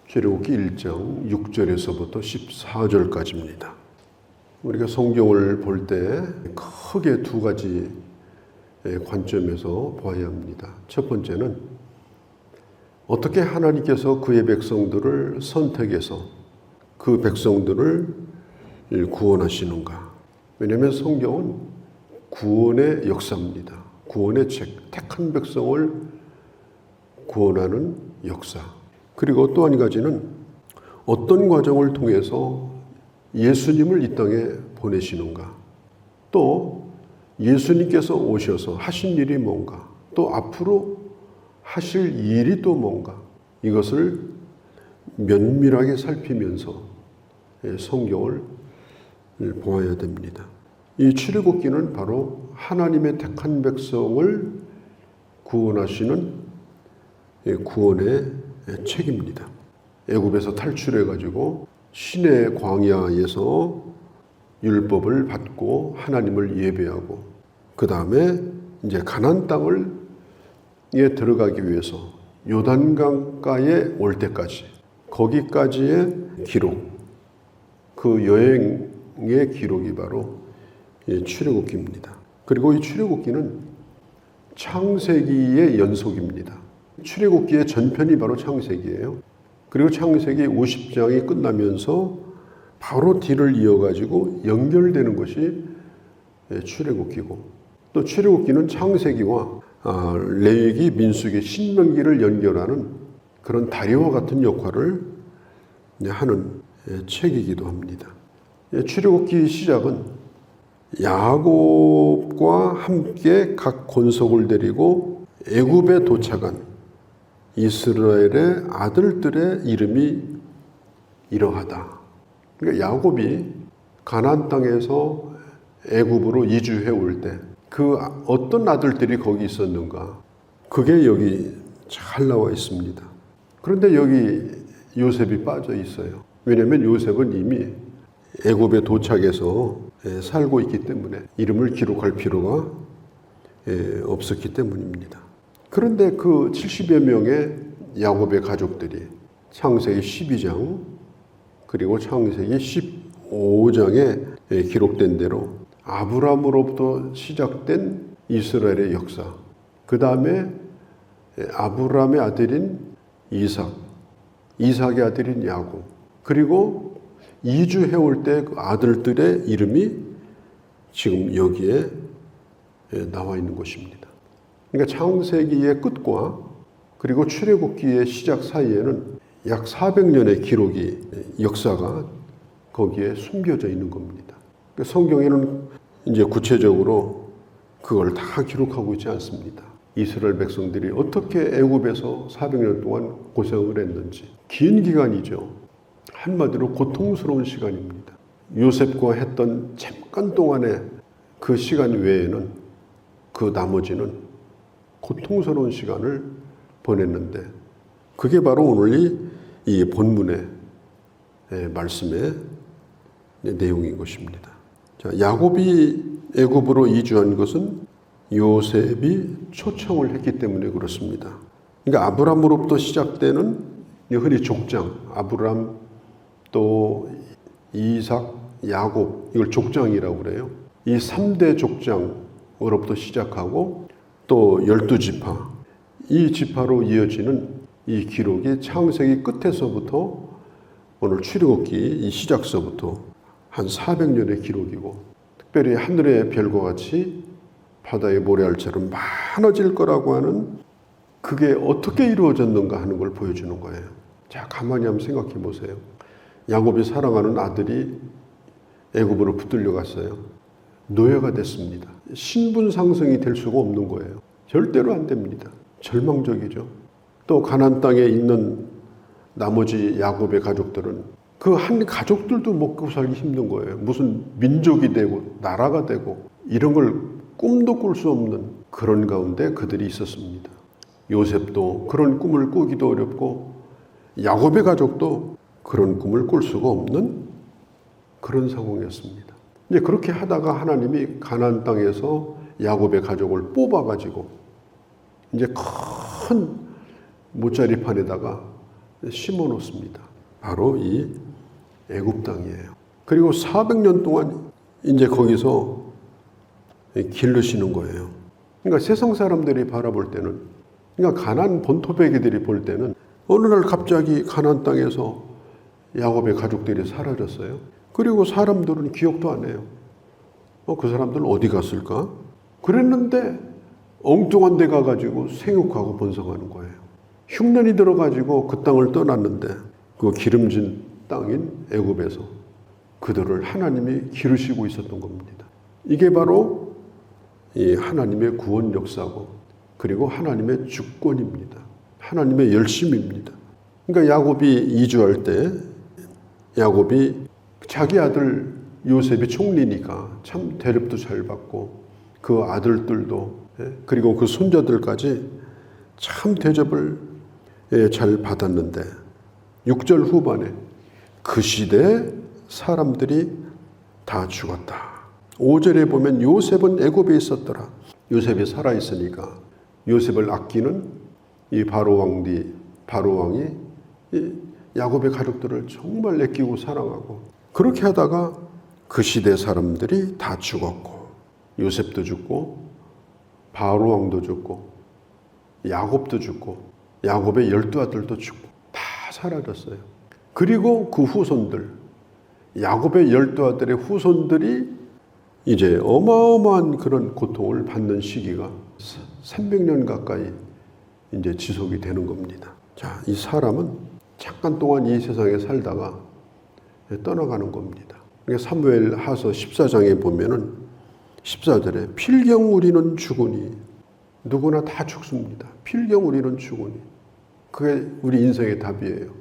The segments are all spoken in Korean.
출애굽기 1장 6절에서부터 14절까지입니다. 우리가 성경을 볼 때 크게 두 가지 관점에서 봐야 합니다. 첫 번째는 어떻게 하나님께서 그의 백성들을 선택해서 그 백성들을 구원하시는가. 왜냐하면 성경은 구원의 역사입니다. 구원의 책, 택한 백성을 구원하는 역사. 그리고 또 한 가지는 어떤 과정을 통해서 예수님을 이 땅에 보내시는가. 또 예수님께서 오셔서 하신 일이 뭔가. 또 앞으로 하실 일이 또 뭔가. 이것을 면밀하게 살피면서 성경을 보아야 됩니다. 이 출애굽기는 바로 하나님의 택한 백성을 구원하시는 구원의 책입니다. 애굽에서 탈출해가지고 시내 광야에서 율법을 받고 하나님을 예배하고 그 다음에 이제 가나안 땅에 들어가기 위해서 요단강가에 올 때까지 거기까지의 기록, 그 여행의 기록이 바로 출애굽기입니다. 그리고 이 출애굽기는 창세기의 연속입니다. 출애굽기의 전편이 바로 창세기예요. 그리고 창세기 50장이 끝나면서 바로 뒤를 이어가지고 연결되는 것이 출애굽기고, 또 출애굽기는 창세기와 레위기, 민수기, 신명기를 연결하는 그런 다리와 같은 역할을 하는 책이기도 합니다. 출애굽기 시작은 야곱과 함께 각 권속을 데리고 애굽에 도착한 이스라엘의 아들들의 이름이 이러하다. 그러니까 야곱이 가나안 땅에서 애굽으로 이주해 올 때 그 어떤 아들들이 거기 있었는가, 그게 여기 잘 나와 있습니다. 그런데 여기 요셉이 빠져 있어요. 왜냐하면 요셉은 이미 애굽에 도착해서 살고 있기 때문에 이름을 기록할 필요가 없었기 때문입니다. 그런데 그 70여 명의 야곱의 가족들이 창세기 12장 그리고 창세기 15장에 기록된 대로 아브라함으로부터 시작된 이스라엘의 역사, 그 다음에 아브라함의 아들인 이삭, 이삭의 아들인 야곱, 그리고 이주해 올 때 그 아들들의 이름이 지금 여기에 나와 있는 것입니다. 그러니까 창세기의 끝과 그리고 출애굽기의 시작 사이에는 약 400년의 기록이, 역사가 거기에 숨겨져 있는 겁니다. 그러니까 성경에는 이제 구체적으로 그걸 다 기록하고 있지 않습니다. 이스라엘 백성들이 어떻게 애굽에서 400년 동안 고생을 했는지, 긴 기간이죠. 한마디로 고통스러운 시간입니다. 요셉과 했던 잠깐 동안의 그 시간 외에는 그 나머지는 고통스러운 시간을 보냈는데, 그게 바로 오늘 이 본문의 말씀의 내용인 것입니다. 자, 야곱이 애굽으로 이주한 것은 요셉이 초청을 했기 때문에 그렇습니다. 그러니까 아브라함으로부터 시작되는 흔히 족장, 아브라함 또 이삭, 야곱, 이걸 족장이라고 그래요. 이 3대 족장으로부터 시작하고 또 12지파, 이 지파로 이어지는 이 기록이 창세기 끝에서부터 오늘 출애굽기 이 시작서부터 한 400년의 기록이고, 특별히 하늘의 별과 같이 바다의 모래알처럼 많아질 거라고 하는, 그게 어떻게 이루어졌는가 하는 걸 보여주는 거예요. 자, 가만히 한번 생각해 보세요. 야곱이 사랑하는 아들이 애굽으로 붙들려 갔어요. 노예가 됐습니다. 신분 상승이 될 수가 없는 거예요. 절대로 안 됩니다. 절망적이죠. 또 가나안 땅에 있는 나머지 야곱의 가족들은 그 한 가족들도 먹고 살기 힘든 거예요. 무슨 민족이 되고 나라가 되고 이런 걸 꿈도 꿀 수 없는 그런 가운데 그들이 있었습니다. 요셉도 그런 꿈을 꾸기도 어렵고 야곱의 가족도 그런 꿈을 꿀 수가 없는 그런 상황이었습니다. 이제 그렇게 하다가 하나님이 가나안 땅에서 야곱의 가족을 뽑아가지고 이제 큰 못자리판에다가 심어 놓습니다. 바로 이 애굽 땅이에요. 그리고 400년 동안 이제 거기서 기르시는 거예요. 그러니까 세상 사람들이 바라볼 때는, 그러니까 가나안 본토배기들이 볼 때는 어느 날 갑자기 가나안 땅에서 야곱의 가족들이 사라졌어요. 그리고 사람들은 기억도 안 해요. 그 사람들은 어디 갔을까? 그랬는데 엉뚱한 데 가가지고 생육하고 번성하는 거예요. 흉년이 들어가지고 그 땅을 떠났는데 그 기름진 땅인 애굽에서 그들을 하나님이 기르시고 있었던 겁니다. 이게 바로 이 하나님의 구원 역사고, 그리고 하나님의 주권입니다. 하나님의 열심입니다. 그러니까 야곱이 이주할 때 야곱이 자기 아들 요셉이 총리니까 참 대접도 잘 받고 그 아들들도 그리고 그 손자들까지 참 대접을 잘 받았는데 6절 후반에 그 시대에 사람들이 다 죽었다. 5절에 보면 요셉은 애굽에 있었더라. 요셉이 살아있으니까 요셉을 아끼는 이 바로 왕이 이 야곱의 가족들을 정말 아끼고 사랑하고, 그렇게 하다가 그 시대 사람들이 다 죽었고 요셉도 죽고 바로 왕도 죽고 야곱도 죽고 야곱의 12아들도 죽고 다 사라졌어요. 그리고 그 후손들, 야곱의 12아들의 후손들이 이제 어마어마한 그런 고통을 받는 시기가 300년 가까이 이제 지속이 되는 겁니다. 자, 이 사람은 잠깐 동안 이 세상에 살다가 떠나가는 겁니다. 그러니까 사무엘 하서 14장에 보면은 14절에 필경 우리는 죽으니, 누구나 다 죽습니다. 필경 우리는 죽으니. 그게 우리 인생의 답이에요.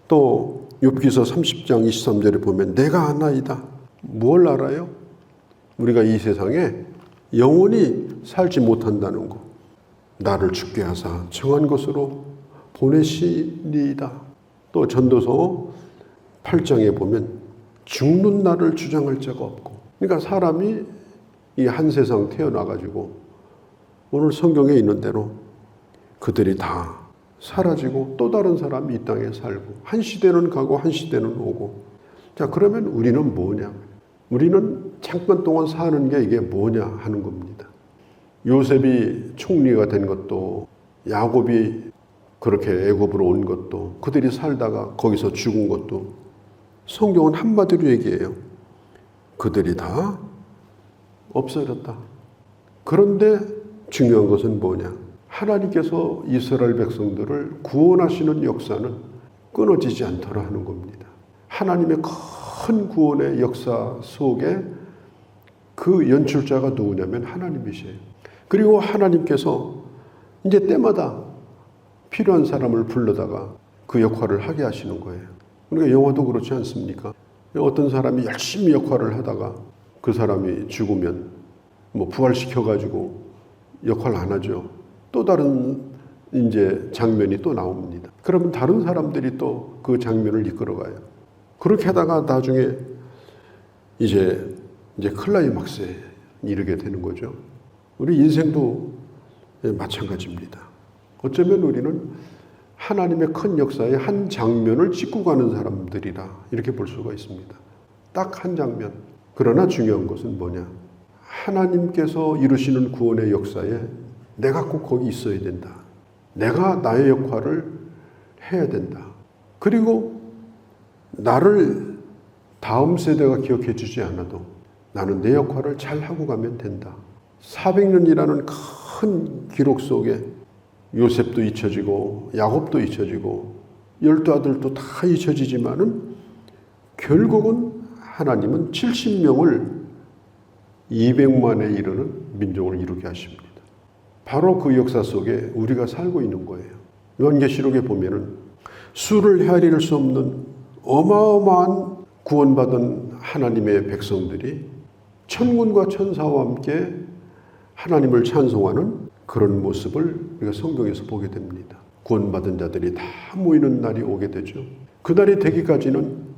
또 욥기서 30장 23절에 보면 내가 아나이다. 뭘 알아요? 우리가 이 세상에 영원히 살지 못한다는 거. 나를 죽게 하사 정한 곳으로 보내시리이다. 또 전도서 8장에 보면 죽는 날을 주장할 자가 없고. 그러니까 사람이 이 한 세상 태어나가지고 오늘 성경에 있는 대로 그들이 다 사라지고 또 다른 사람이 이 땅에 살고, 한 시대는 가고 한 시대는 오고. 자, 그러면 우리는 뭐냐? 우리는 잠깐 동안 사는 게 이게 뭐냐 하는 겁니다. 요셉이 총리가 된 것도, 야곱이 그렇게 애굽으로 온 것도, 그들이 살다가 거기서 죽은 것도 성경은 한마디로 얘기해요. 그들이 다 없어졌다. 그런데 중요한 것은 뭐냐? 하나님께서 이스라엘 백성들을 구원하시는 역사는 끊어지지 않더라 하는 겁니다. 하나님의 큰 구원의 역사 속에 그 연출자가 누구냐면 하나님이세요. 그리고 하나님께서 이제 때마다 필요한 사람을 불러다가 그 역할을 하게 하시는 거예요. 그러니까 영화도 그렇지 않습니까? 어떤 사람이 열심히 역할을 하다가 그 사람이 죽으면 뭐 부활시켜가지고 역할 안 하죠. 또 다른 이제 장면이 또 나옵니다. 그러면 다른 사람들이 또 그 장면을 이끌어가요. 그렇게 하다가 나중에 이제 클라이막스에 이르게 되는 거죠. 우리 인생도 마찬가지입니다. 어쩌면 우리는 하나님의 큰 역사의 한 장면을 찍고 가는 사람들이라 이렇게 볼 수가 있습니다. 딱 한 장면. 그러나 중요한 것은 뭐냐? 하나님께서 이루시는 구원의 역사에 내가 꼭 거기 있어야 된다. 내가 나의 역할을 해야 된다. 그리고 나를 다음 세대가 기억해 주지 않아도 나는 내 역할을 잘 하고 가면 된다. 400년이라는 큰 기록 속에 요셉도 잊혀지고 야곱도 잊혀지고 12아들도 다 잊혀지지만은 결국은 하나님은 70명을 200만에 이르는 민족을 이루게 하십니다. 바로 그 역사 속에 우리가 살고 있는 거예요. 요한계시록에 보면은 수를 헤아릴 수 없는 어마어마한 구원받은 하나님의 백성들이 천군과 천사와 함께 하나님을 찬송하는 그런 모습을 우리가 성경에서 보게 됩니다. 구원받은 자들이 다 모이는 날이 오게 되죠. 그 날이 되기까지는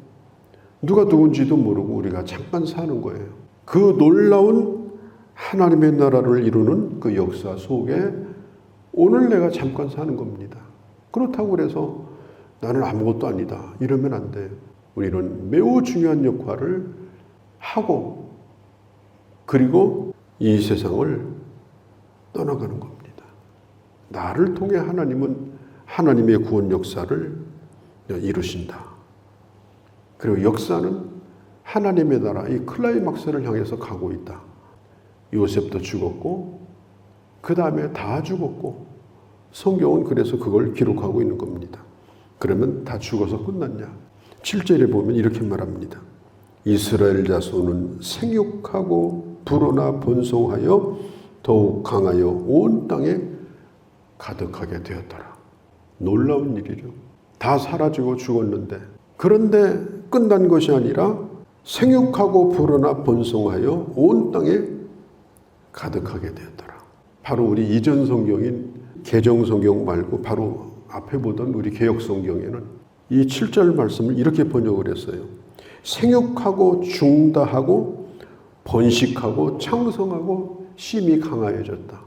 누가 누군지도 모르고 우리가 잠깐 사는 거예요. 그 놀라운 하나님의 나라를 이루는 그 역사 속에 오늘 내가 잠깐 사는 겁니다. 그렇다고 해서 나는 아무것도 아니다. 이러면 안 돼요. 우리는 매우 중요한 역할을 하고 그리고 이 세상을 떠나가는 겁니다. 나를 통해 하나님은 하나님의 구원 역사를 이루신다. 그리고 역사는 하나님의 나라, 이 클라이막스를 향해서 가고 있다. 요셉도 죽었고 그 다음에 다 죽었고 성경은 그래서 그걸 기록하고 있는 겁니다. 그러면 다 죽어서 끝났냐? 7절에 보면 이렇게 말합니다. 이스라엘 자손은 생육하고 불어나 번성하여 더욱 강하여 온 땅에 가득하게 되었더라. 놀라운 일이죠. 다 사라지고 죽었는데 그런데 끝난 것이 아니라 생육하고 불어나 번성하여 온 땅에 가득하게 되었더라. 바로 우리 이전 성경인 개정 성경 말고 바로 앞에 보던 우리 개역 성경에는 이 7절 말씀을 이렇게 번역을 했어요. 생육하고 중다하고 번식하고 창성하고 심히 강하여졌다.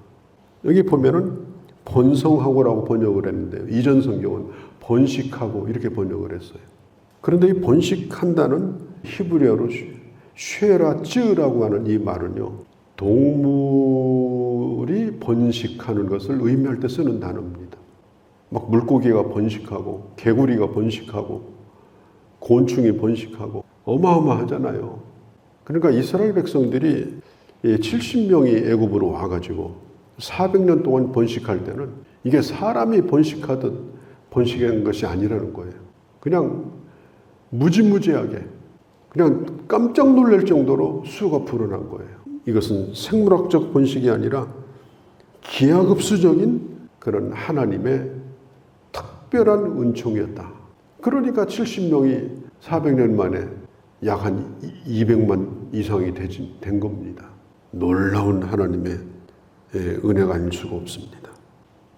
여기 보면은 번성하고라고 번역을 했는데요. 이전 성경은 번식하고 이렇게 번역을 했어요. 그런데 이 번식한다는 히브리어로 쉐라츠라고 하는 이 말은요. 동물이 번식하는 것을 의미할 때 쓰는 단어입니다. 막 물고기가 번식하고 개구리가 번식하고 곤충이 번식하고 어마어마하잖아요. 그러니까 이스라엘 백성들이 70명이 애굽으로 와가지고 400년 동안 번식할 때는 이게 사람이 번식하듯 번식한 것이 아니라는 거예요. 그냥 무지무지하게 그냥 깜짝 놀랄 정도로 수가 불어난 거예요. 이것은 생물학적 번식이 아니라 기하급수적인 그런 하나님의 특별한 은총이었다. 그러니까 70명이 400년 만에 약 한 200만 이상이 된 겁니다. 놀라운 하나님의 은혜가 아닐 수가 없습니다.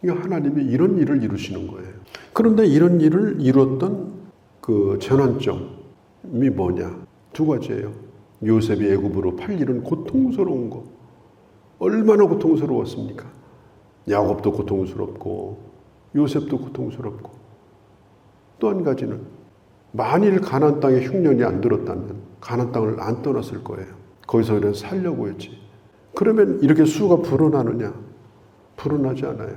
그러니까 하나님이 이런 일을 이루시는 거예요. 그런데 이런 일을 이뤘던 그 전환점이 뭐냐? 두 가지예요. 요셉이 애굽으로 팔리는 고통스러운 거. 얼마나 고통스러웠습니까? 야곱도 고통스럽고 요셉도 고통스럽고 또 한 가지는 만일 가나안 땅에 흉년이 안 들었다면 가나안 땅을 안 떠났을 거예요. 거기서 그냥 살려고 했지. 그러면 이렇게 수가 불어나느냐? 불어나지 않아요.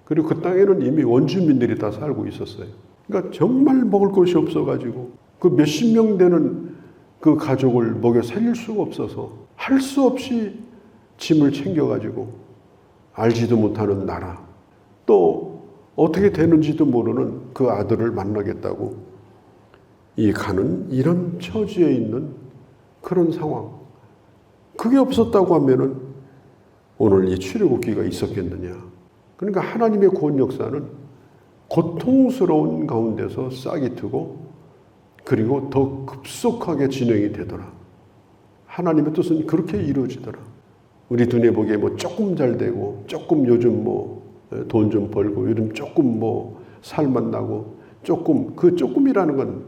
그리고 그 땅에는 이미 원주민들이 다 살고 있었어요. 그러니까 정말 먹을 것이 없어가지고 그 몇십 명 되는 그 가족을 먹여 살릴 수가 없어서 할 수 없이 짐을 챙겨가지고 알지도 못하는 나라 또 어떻게 되는지도 모르는 그 아들을 만나겠다고 이 가는 이런 처지에 있는 그런 상황. 그게 없었다고 하면은 오늘 이 출애굽기가 있었겠느냐. 그러니까 하나님의 구원 역사는 고통스러운 가운데서 싹이 트고 그리고 더 급속하게 진행이 되더라. 하나님의 뜻은 그렇게 이루어지더라. 우리 눈에 보기에 뭐 조금 잘 되고 조금 요즘 뭐 돈 좀 벌고 요즘 조금 뭐 살만 나고 조금 그 조금이라는 건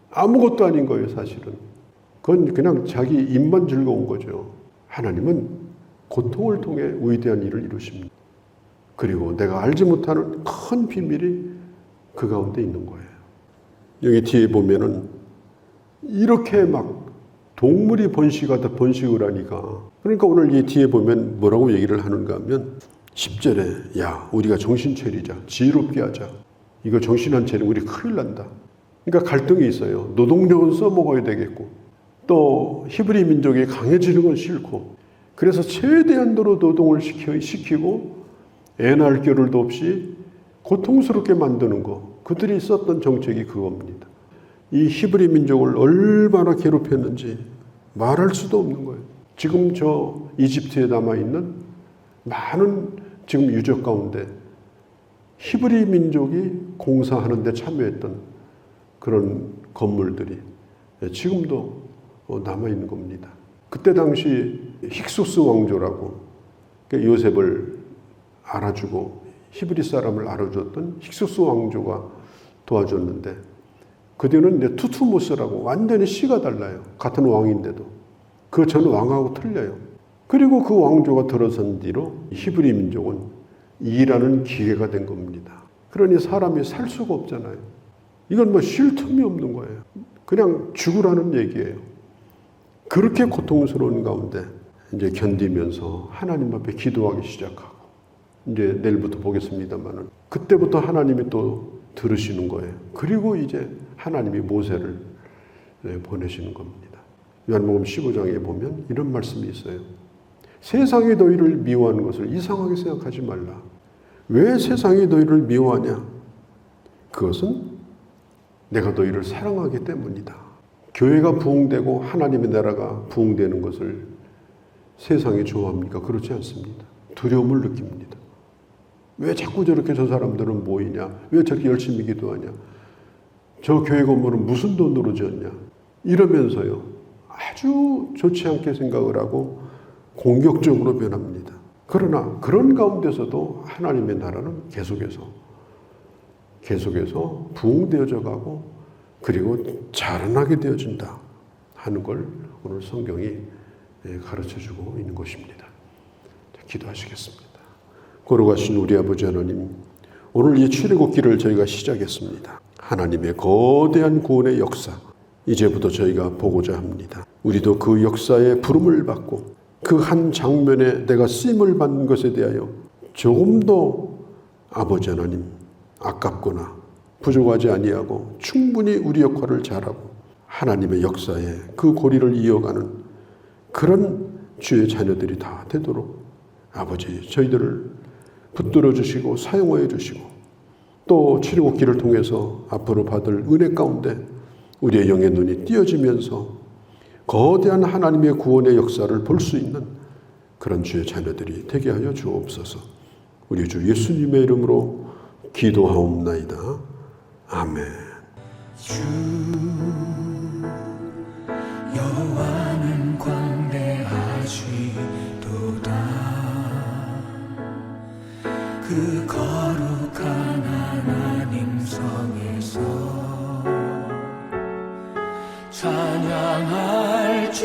아무것도 아닌 거예요, 사실은. 그건 그냥 자기 입만 즐거운 거죠. 하나님은 고통을 통해 위대한 일을 이루십니다. 그리고 내가 알지 못하는 큰 비밀이 그 가운데 있는 거예요. 여기 뒤에 보면은 이렇게 막 동물이 번식하다 번식을 하니까 그러니까 오늘 이 뒤에 보면 뭐라고 얘기를 하는가 하면 10절에 야 우리가 정신 차리자 지혜롭게 하자 이거 정신 안 차리면 우리 큰일 난다. 그러니까 갈등이 있어요. 노동력은 써먹어야 되겠고 또 히브리 민족이 강해지는 건 싫고 그래서 최대한도로 노동을 시키고 애 낳을 겨를도 없이 고통스럽게 만드는 거 그들이 썼던 정책이 그겁니다. 이 히브리 민족을 얼마나 괴롭혔는지 말할 수도 없는 거예요. 지금 저 이집트에 남아있는 많은 지금 유적 가운데 히브리 민족이 공사하는 데 참여했던 그런 건물들이 지금도 남아있는 겁니다. 그때 당시 힉소스 왕조라고 요셉을 알아주고 히브리 사람을 알아줬던 힉소스 왕조가 도와줬는데 그 뒤는 이제 투투모스라고 완전히 씨가 달라요. 같은 왕인데도 그 전 왕하고 틀려요. 그리고 그 왕조가 들어선 뒤로 히브리 민족은 일하는 기회가 된 겁니다. 그러니 사람이 살 수가 없잖아요. 이건 뭐 쉴 틈이 없는 거예요. 그냥 죽으라는 얘기예요. 그렇게 고통스러운 가운데 이제 견디면서 하나님 앞에 기도하기 시작하고, 이제 내일부터 보겠습니다만은 그때부터 하나님이 또 들으시는 거예요. 그리고 이제 하나님이 모세를 보내시는 겁니다. 요한복음 15장에 보면 이런 말씀이 있어요. 세상이 너희를 미워하는 것을 이상하게 생각하지 말라. 왜 세상이 너희를 미워하냐? 그것은 내가 너희를 사랑하기 때문이다. 교회가 부흥되고 하나님의 나라가 부흥되는 것을 세상이 좋아합니까? 그렇지 않습니다. 두려움을 느낍니다. 왜 자꾸 저렇게 저 사람들은 모이냐? 왜 저렇게 열심히 기도하냐? 저 교회 건물은 무슨 돈으로 지었냐? 이러면서요, 아주 좋지 않게 생각을 하고 공격적으로 변합니다. 그러나 그런 가운데서도 하나님의 나라는 계속해서 부흥되어져 가고, 그리고 자라나게 되어진다 하는 걸 오늘 성경이 가르쳐주고 있는 것입니다. 기도하시겠습니다. 거룩하신 우리 아버지 하나님, 오늘 이 출애굽기를 저희가 시작했습니다. 하나님의 거대한 구원의 역사, 이제부터 저희가 보고자 합니다. 우리도 그 역사의 부름을 받고 그 한 장면에 내가 쓰임을 받는 것에 대하여 조금도 아버지 하나님 아깝거나 부족하지 아니하고 충분히 우리 역할을 잘하고 하나님의 역사에 그 고리를 이어가는 그런 주의 자녀들이 다 되도록 아버지 저희들을 붙들어 주시고 사용하여 주시고, 또 출애굽기를 통해서 앞으로 받을 은혜 가운데 우리의 영의 눈이 띄어지면서 거대한 하나님의 구원의 역사를 볼 수 있는 그런 주의 자녀들이 되게 하여 주옵소서. 우리 주 예수님의 이름으로 기도하옵나이다. 아멘. 주 여호와는 광대하시도다. 그 거룩한 하나님 성에서 찬양할지